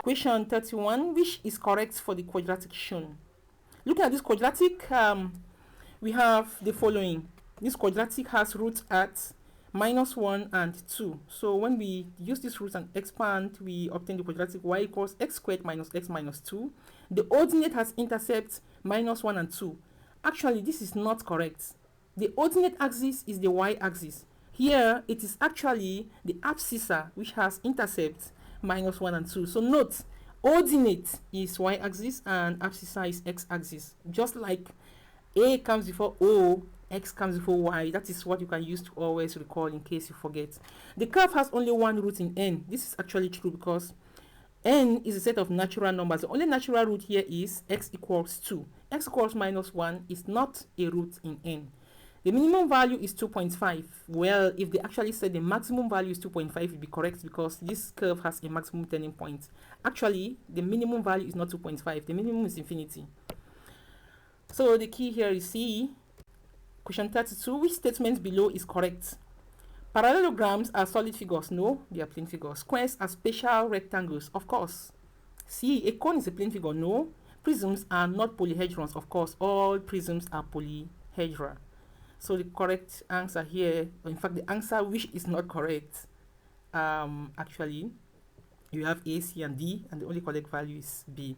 Question 31. Which is correct for the quadratic shown? Looking at this quadratic, we have the following. This quadratic has roots at -1 and 2. So when we use this root and expand, we obtain the quadratic y equals x squared minus x minus 2. The ordinate has intercepts -1 and 2. Actually, this is not correct. The ordinate axis is the y-axis. Here, it is actually the abscissa which has intercepts -1 and 2. So note, ordinate is y-axis and abscissa is x-axis. Just like A comes before O, X comes before Y. That is what you can use to always recall in case you forget. The curve has only one root in n. This is actually true because n is a set of natural numbers. The only natural root here is x equals 2. X equals -1 is not a root in n. The minimum value is 2.5. Well, if they actually said the maximum value is 2.5, it would be correct because this curve has a maximum turning point. Actually, the minimum value is not 2.5. The minimum is infinity. So the key here is C. Question 32. Which statement below is correct? Parallelograms are solid figures. No, they are plane figures. Squares are special rectangles. Of course. C. A cone is a plane figure. No. Prisms are not polyhedrons. Of course, all prisms are polyhedra. So the correct answer here, in fact, the answer which is not correct, actually, you have A, C, and D, and the only correct value is B.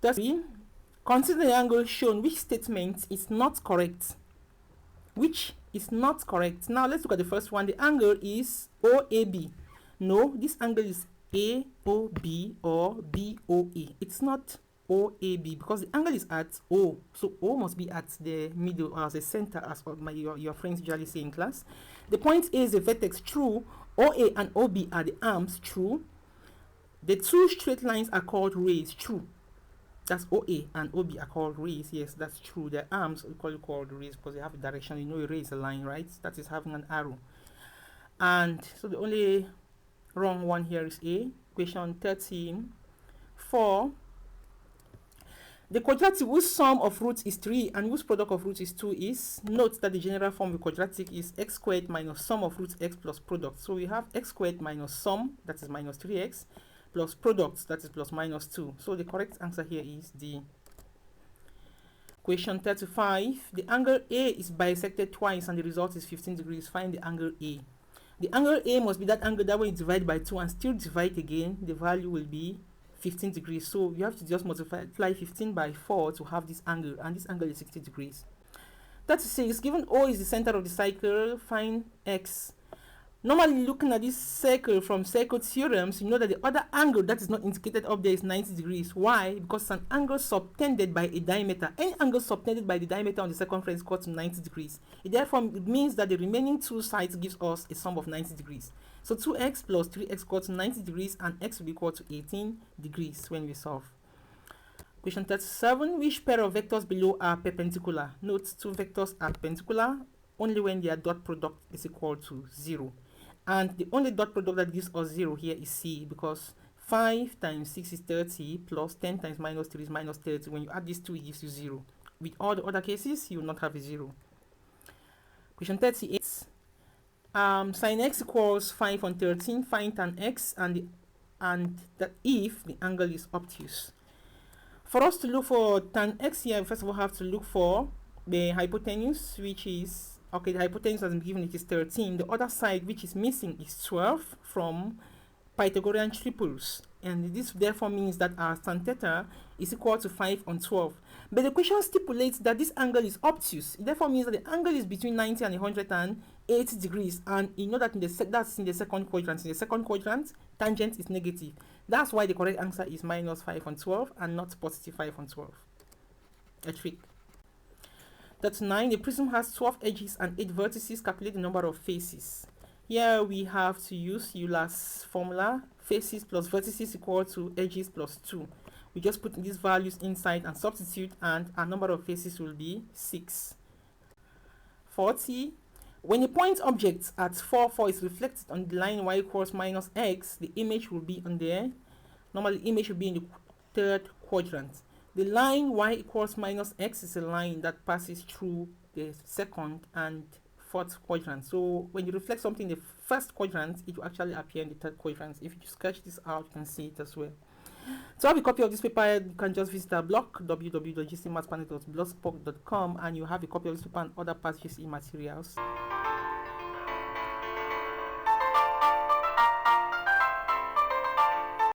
Thus, consider the angle shown. Which statement is not correct? Which is not correct? Now let's look at the first one. The angle is OAB. No, this angle is AOB or BOA. It's not OAB because the angle is at O. So O must be at the middle or as a center, as your friends usually say in class. The point A is the vertex, true. OA and OB are the arms, true. The two straight lines are called rays, true. That's OA and OB are called rays. Yes, that's true. Their arms we called rays because they have a direction. You know, a ray is a line, right? That is having an arrow. And so the only wrong one here is A. Question 34. The quadratic whose sum of roots is 3 and whose product of roots is 2 is, note that the general form of the quadratic is x squared minus sum of roots x plus product. So we have x squared minus sum, that is minus 3x, plus product, that is plus minus 2. So the correct answer here is D. Question 35. The angle A is bisected twice and the result is 15 degrees. Find the angle A. The angle A must be that angle that when you divide by 2 and still divide again, the value will be 15 degrees. So you have to just multiply 15 by 4 to have this angle, and this angle is 60 degrees. 36. Given O is the center of the circle, find X. Normally, looking at this circle from circle theorems, you know that the other angle that is not indicated up there is 90 degrees. Why? Because it's an angle subtended by a diameter. Any angle subtended by the diameter on the circumference is equal to 90 degrees. It means that the remaining two sides gives us a sum of 90 degrees. So 2x plus 3x equal to 90 degrees, and x will be equal to 18 degrees when we solve. Question 37. Which pair of vectors below are perpendicular? Note, two vectors are perpendicular only when their dot product is equal to 0. And the only dot product that gives us 0 here is C, because 5 times 6 is 30 plus 10 times minus 3 is minus 30. When you add these two, it gives you 0. With all the other cases, you will not have a 0. Question 38. Sin x equals 5 on 13. Find tan x and that if the angle is obtuse. For us to look for tan x here, we first of all have to look for the hypotenuse, which is, okay, the hypotenuse has been given, it is 13. The other side which is missing is 12 from Pythagorean triples. And this therefore means that our tan theta is equal to 5 on 12. But the question stipulates that this angle is obtuse. It therefore means that the angle is between 90 and 180 degrees. And you know that that's in the second quadrant. In the second quadrant, tangent is negative. That's why the correct answer is minus 5 on 12 and not positive 5 on 12. A trick. That's 9. The prism has 12 edges and 8 vertices. Calculate the number of faces. Here we have to use Euler's formula. Faces plus vertices equal to edges plus 2. We just put these values inside and substitute, and our number of faces will be 6. 40. When a point object at 4, 4 is reflected on the line y equals minus x, the image will be on there. Normally, the image will be in the third quadrant. The line y equals minus x is a line that passes through the second and fourth quadrant. So when you reflect something in the first quadrant, it will actually appear in the third quadrant. If you sketch this out, you can see it as well. To have a copy of this paper, you can just visit our blog www.gcmathspanel.blogspot.com, and you have a copy of this paper and other past GCE materials.